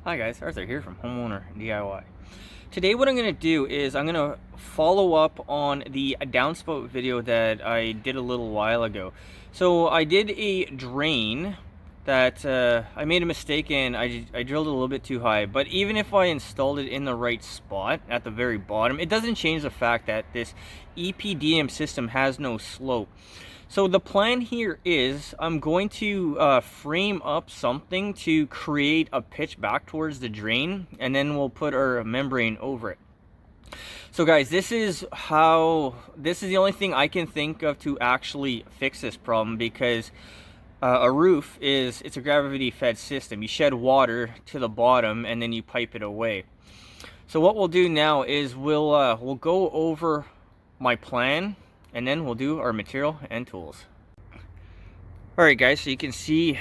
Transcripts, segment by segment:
Hi guys, Arthur here from Homeowner DIY. Today what I'm going to do is I'm going to follow up on the downspout video that I did a little while ago. So I did a drain that I made a mistake in. I drilled it a little bit too high, but even if I installed it in the right spot at the very bottom, it doesn't change the fact that this EPDM system has no slope. So the plan here is I'm going to frame up something to create a pitch back towards the drain, and then we'll put our membrane over it. So guys, this is the only thing I can think of to actually fix this problem, because a roof it's a gravity fed system. You shed water to the bottom and then you pipe it away. So what we'll do now is we'll go over my plan, and then we'll do our material and tools. Alright guys, so you can see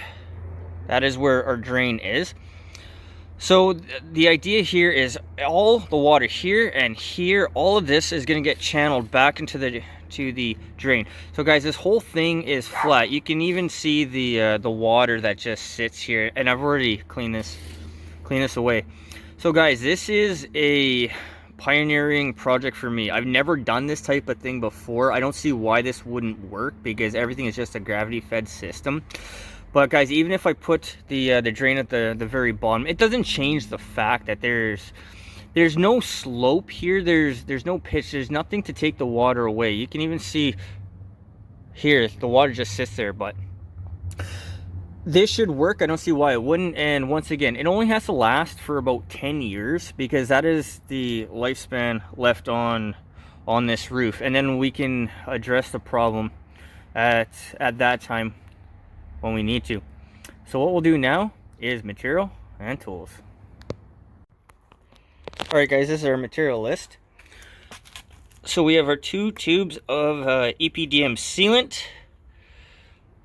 that is where our drain is. So the idea here is all the water here and here, all of this is going to get channeled back into the drain. So guys, this whole thing is flat. You can even see the water that just sits here, and I've already cleaned this away. So guys, this is a pioneering project for me. I've never done this type of thing before. I don't see why this wouldn't work, because everything is just a gravity fed system. But guys, even if I put the drain at the very bottom, it doesn't change the fact that there's no slope here. There's no pitch. There's nothing to take the water away. You can even see here the water just sits there, but this should work. I don't see why it wouldn't. And once again, it only has to last for about 10 years because that is the lifespan left on this roof, and then we can address the problem at that time when we need to. So what we'll do now is material and tools. All right guys, this is our material list. So we have our 2 tubes of EPDM sealant.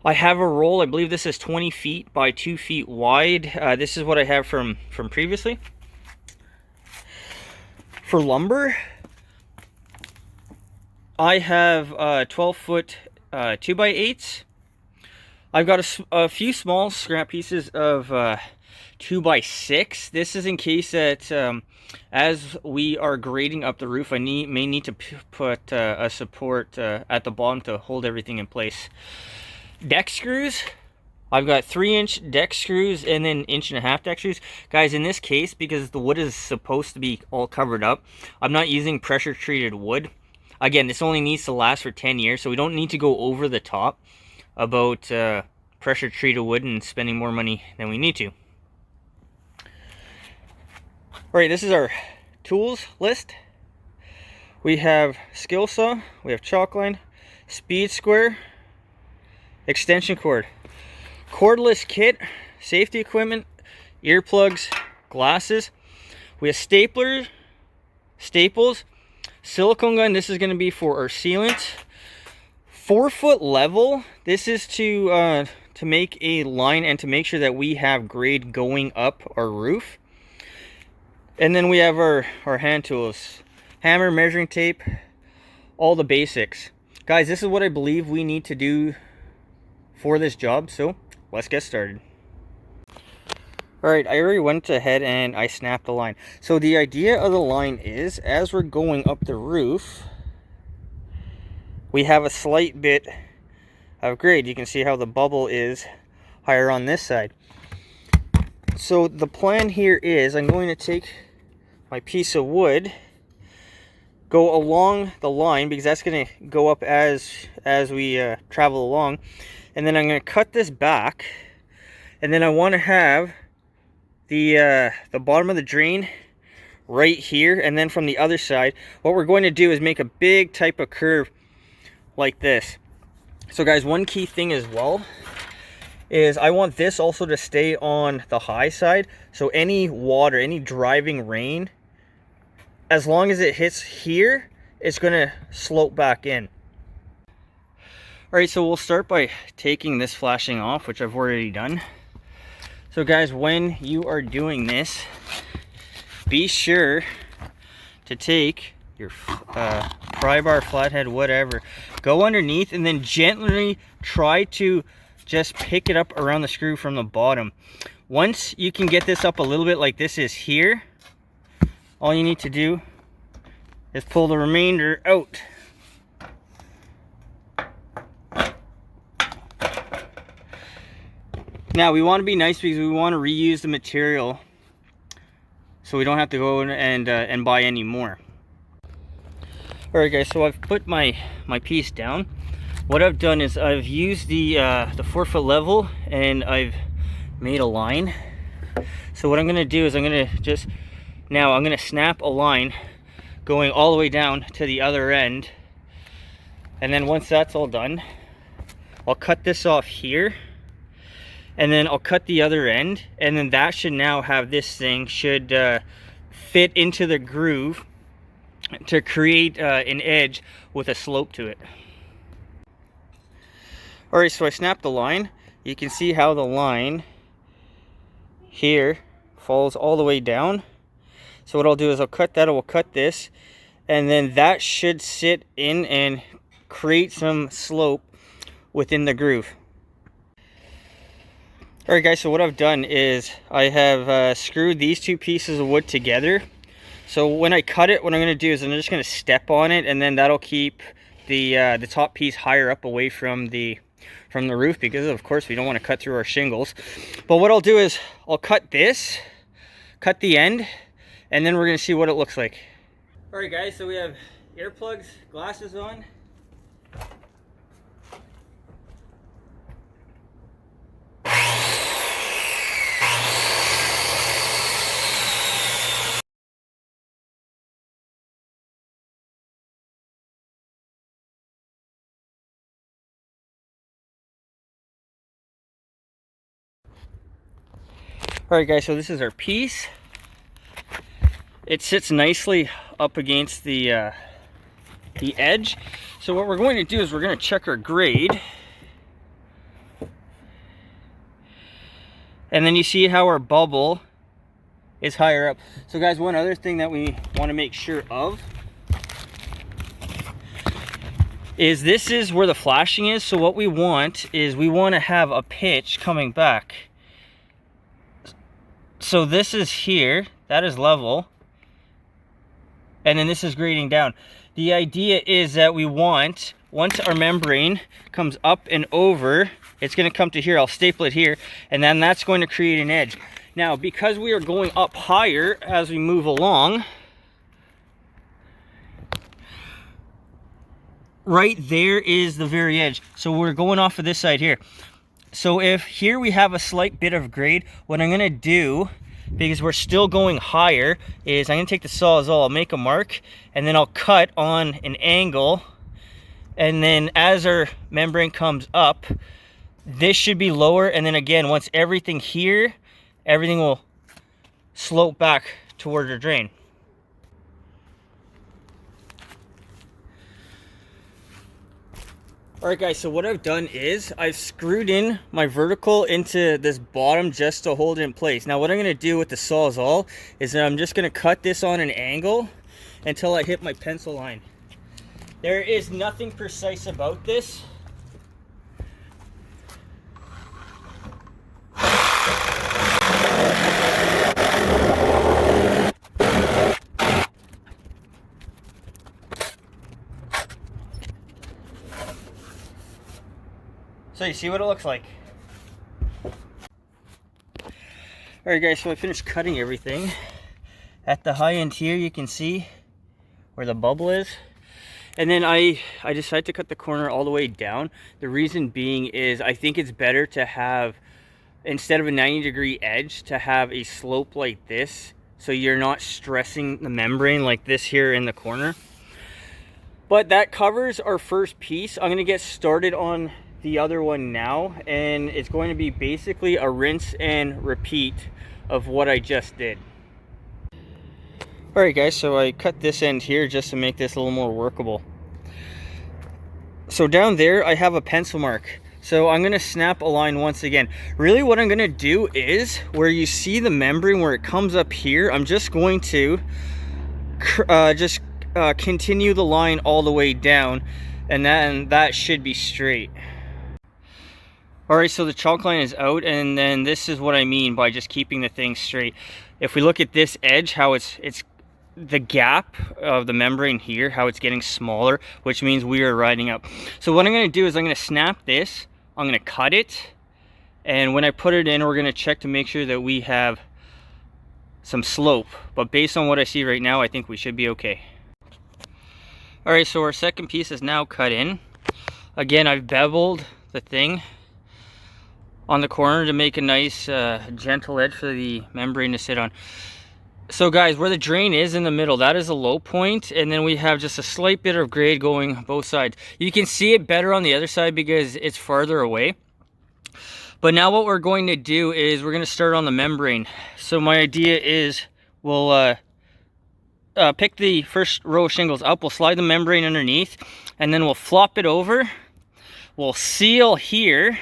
I have a roll. I believe this is 20 feet by 2 feet wide. This is what I have from previously. For lumber, I have 12-foot 2x8s. I've got a few small scrap pieces of 2x6. This is in case that as we are grading up the roof, I may need to put a support at the bottom to hold everything in place. Deck screws, I've got 3-inch deck screws and then 1.5-inch deck screws. Guys, in this case, because the wood is supposed to be all covered up, I'm not using pressure treated wood. Again, this only needs to last for 10 years, so we don't need to go over the top about pressure treated wood and spending more money than we need to. Alright, this is our tools list. We have skill saw, we have chalk line, speed square, extension cord, cordless kit, safety equipment, earplugs, glasses. We have staples, silicone gun. This is going to be for our sealant. 4-foot level. This is to make a line and to make sure that we have grade going up our roof. And then we have our hand tools, hammer, measuring tape, all the basics. Guys, this is what I believe we need to do for this job, so let's get started. Alright, I already went ahead and I snapped the line. So the idea of the line is, as we're going up the roof, we have a slight bit of grade. You can see how the bubble is higher on this side. So the plan here is I'm going to take my piece of wood, go along the line, because that's going to go up as we travel along. And then I'm going to cut this back, and then I want to have the bottom of the drain right here, and then from the other side, what we're going to do is make a big type of curve like this. So guys, one key thing as well is I want this also to stay on the high side, so any water, any driving rain, as long as it hits here, it's going to slope back in. Alright, so we'll start by taking this flashing off, which I've already done. So guys, when you are doing this, be sure to take your pry bar, flathead, whatever, go underneath and then gently try to just pick it up around the screw from the bottom. Once you can get this up a little bit like this is here, all you need to do is pull the remainder out. Now we want to be nice because we want to reuse the material so we don't have to go and buy any more. Alright guys, so I've put my piece down. What I've done is I've used the 4-foot level and I've made a line. So what I'm going to do is I'm going to snap a line going all the way down to the other end. And then once that's all done, I'll cut this off here. And then I'll cut the other end. And then that should now have this thing should fit into the groove to create an edge with a slope to it. Alright, so I snapped the line. You can see how the line here falls all the way down. So what I'll do is I'll cut that, I will cut this, and then that should sit in and create some slope within the groove. Alright guys, so what I've done is I have screwed these two pieces of wood together. So when I cut it, what I'm going to do is I'm just going to step on it, and then that'll keep the top piece higher up away from the roof, because of course we don't want to cut through our shingles. But what I'll do is I'll cut this, cut the end, and then we're going to see what it looks like. Alright guys, so we have earplugs, glasses on. Alright guys, so this is our piece. It sits nicely up against the edge. So what we're going to do is we're going to check our grade. And then you see how our bubble is higher up. So guys, one other thing that we want to make sure of is this is where the flashing is. So what we want is we want to have a pitch coming back. So this is here, that is level, and then this is grading down. The idea is that we want, once our membrane comes up and over, it's going to come to here. I'll staple it here, and then that's going to create an edge. Now, because we are going up higher as we move along, right there is the very edge. So we're going off of this side here. So if here we have a slight bit of grade, what I'm going to do, because we're still going higher, is I'm going to take the sawzall, I'll make a mark, and then I'll cut on an angle. And then as our membrane comes up, this should be lower. And then again, once everything here, everything will slope back toward the drain. Alright guys, so what I've done is I've screwed in my vertical into this bottom just to hold it in place. Now what I'm going to do with the sawzall is I'm just going to cut this on an angle until I hit my pencil line. There is nothing precise about this. So you see what it looks like. Alright guys, so I finished cutting everything. At the high end here you can see where the bubble is. And then I decided to cut the corner all the way down. The reason being is I think it's better to have, instead of a 90-degree edge, to have a slope like this, so you're not stressing the membrane like this here in the corner. But that covers our first piece. I'm going to get started on the other one now, and it's going to be basically a rinse and repeat of what I just did. Alright guys, so I cut this end here just to make this a little more workable. So down there I have a pencil mark. So I'm going to snap a line once again. Really what I'm going to do is, where you see the membrane where it comes up here, I'm just going to continue the line all the way down, and then that should be straight. Alright, so the chalk line is out, and then this is what I mean by just keeping the thing straight. If we look at this edge, how it's the gap of the membrane here, how it's getting smaller, which means we are riding up. So what I'm going to do is I'm going to snap this, I'm going to cut it, and when I put it in, we're going to check to make sure that we have some slope. But based on what I see right now, I think we should be okay. Alright, so our second piece is now cut in. Again, I've beveled the thing on the corner to make a nice gentle edge for the membrane to sit on. So guys, where the drain is in the middle, that is a low point, and then we have just a slight bit of grade going both sides. You can see it better on the other side because it's farther away. But now what we're going to do is we're going to start on the membrane. So my idea is we'll pick the first row of shingles up, we'll slide the membrane underneath, and then we'll flop it over. We'll seal here.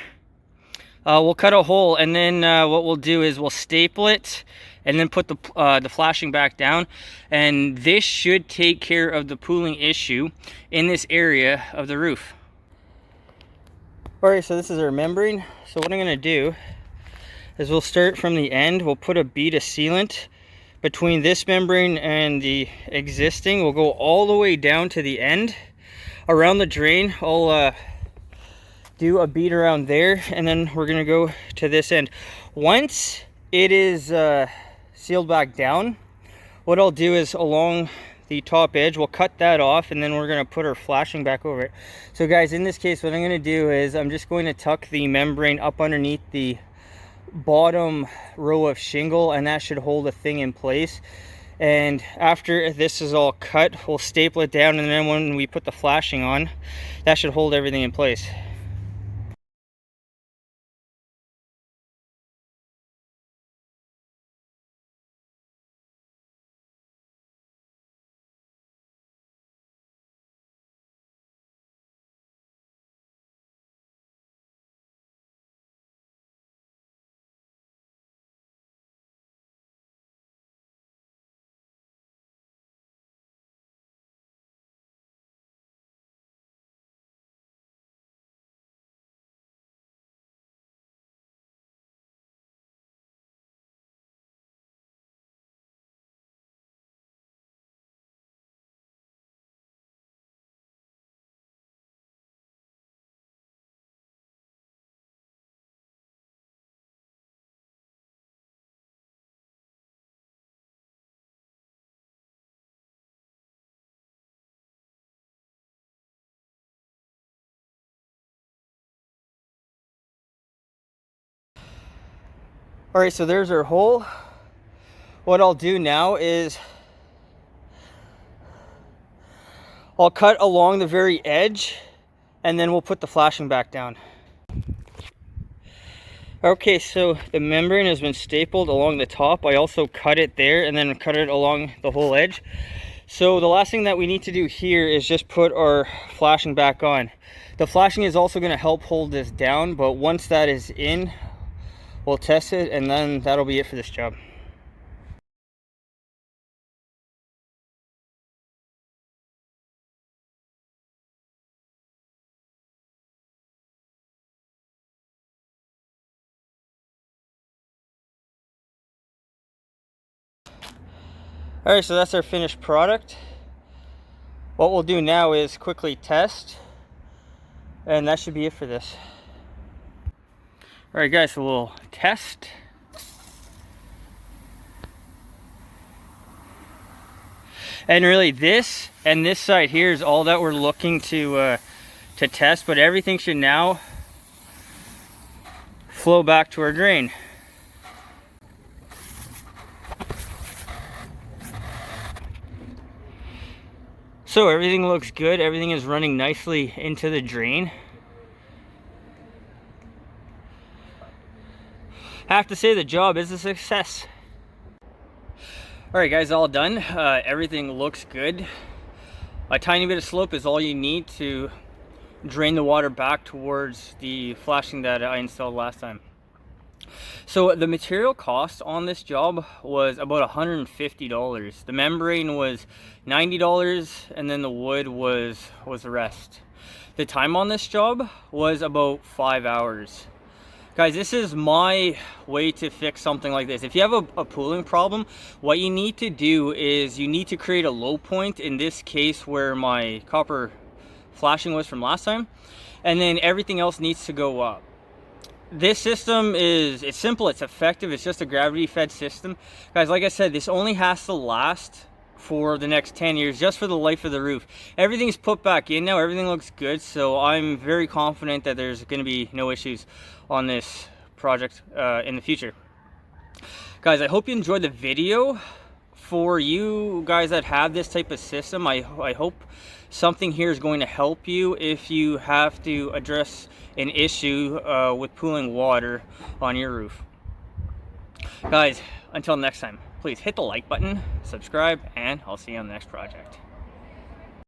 We'll cut a hole, and then what we'll do is we'll staple it and then put the flashing back down, and this should take care of the pooling issue in this area of the roof. Alright, so this is our membrane. So what I'm going to do is we'll start from the end. We'll put a bead of sealant between this membrane and the existing. We'll go all the way down to the end around the drain. I'll do a bead around there, and then we're going to go to this end. Once it is sealed back down, what I'll do is along the top edge, we'll cut that off, and then we're going to put our flashing back over it. So guys, in this case, what I'm going to do is I'm just going to tuck the membrane up underneath the bottom row of shingle, and that should hold the thing in place. And after this is all cut, we'll staple it down, and then when we put the flashing on, that should hold everything in place. Alright, so there's our hole. What I'll do now is I'll cut along the very edge, and then we'll put the flashing back down. Okay, so the membrane has been stapled along the top. I also cut it there and then cut it along the whole edge. So the last thing that we need to do here is just put our flashing back on. The flashing is also going to help hold this down, but once that is in, we'll test it, and then that'll be it for this job. Alright, so that's our finished product. What we'll do now is quickly test, and that should be it for this. Alright guys, so we'll test. And really this and this side here is all that we're looking to test, but everything should now flow back to our drain. So everything looks good, everything is running nicely into the drain. I have to say the job is a success. Alright guys, all done. Everything looks good. A tiny bit of slope is all you need to drain the water back towards the flashing that I installed last time. So the material cost on this job was about $150. The membrane was $90, and then the wood was the rest. The time on this job was about 5 hours. Guys, this is my way to fix something like this. If you have a pooling problem, what you need to do is you need to create a low point, in this case where my copper flashing was from last time, and then everything else needs to go up. This system it's simple, it's effective, it's just a gravity fed system. Guys, like I said, this only has to last for the next 10 years, just for the life of the roof. Everything's put back in now, everything looks good, so I'm very confident that there's going to be no issues on this project in the future. Guys, I hope you enjoyed the video. For you guys that have this type of system, I hope something here is going to help you if you have to address an issue with pooling water on your roof. Guys, until next time, please hit the like button, subscribe, and I'll see you on the next project.